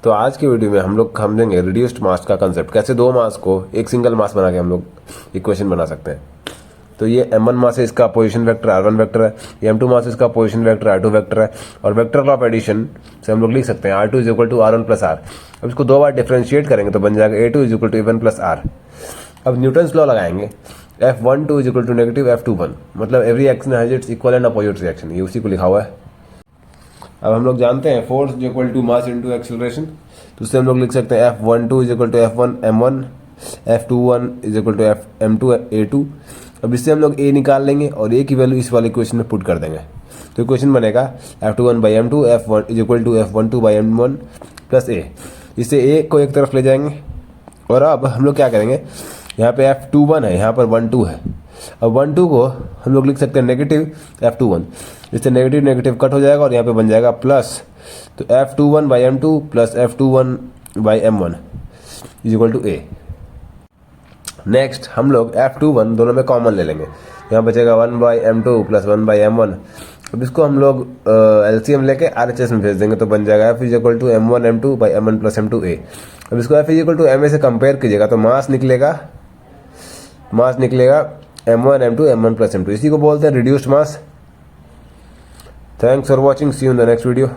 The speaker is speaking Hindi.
तो आज की वीडियो में हम लोग समझेंगे रिड्यूस्ड मास का कंसेप्ट, कैसे दो मास को एक सिंगल मास बना के हम लोग इक्वेशन बना सकते हैं। तो ये m1 मास है, इसका पोजीशन वेक्टर r1 वेक्टर है, ये m2 मास इसका पोजीशन वेक्टर r2 वेक्टर है, और वेक्टर ऑफ एडिशन से हम लोग लिख सकते हैं r2 is equal to r1 plus r। अब इसको दो बार डिफ्रेंशिएट करेंगे तो बन जाएगा a2 is equal to a1 plus r। अब न्यूटन्स लॉ लगाएंगे, F12 is equal to negative F21, मतलब every action has its equal and opposite reaction, ये उसी को लिखा हुआ है। अब हम लोग जानते हैं force is equal to mass into acceleration, तो उससे हम लोग लिख सकते हैं F12 is equal to F1 m1, F21 is equal to m2 a2। अब इससे हम लोग a निकाल लेंगे और a की वैल्यू इस वाले इक्वेशन में पुट कर देंगे, तो इक्वेशन बनेगा F21 by m2 F1 is equal to F12 by m1 plus a। इससे a को एक तरफ ले जाएंगे और अब हम लोग क्या करेंगे, यहाँ पे F21 है, यहाँ पर 12 है। अब 12 को हम लोग लिख सकते हैं नेगेटिव F21, इससे नेगेटिव नेगेटिव कट हो जाएगा और यहाँ पे बन जाएगा प्लस, तो F21 by m2 plus F21 by m1 is equal to a। Next हम लोग F21 दोनों में कॉमन ले लेंगे, यहाँ बचेगा 1 by m2 plus 1 by m1। अब इसको हम लोग LCM लेके RHS में भेज देंगे तो बन जाएगा F is equal to m1 m2 by m1 plus m2 a। अब इसको F is equal to ma से कंपेयर कीजिएगा तो मास निकलेगा m1 m2 m1 plus m2, इसी को बोलते हैं reduced mass. Thanks for watching, see you in the next video.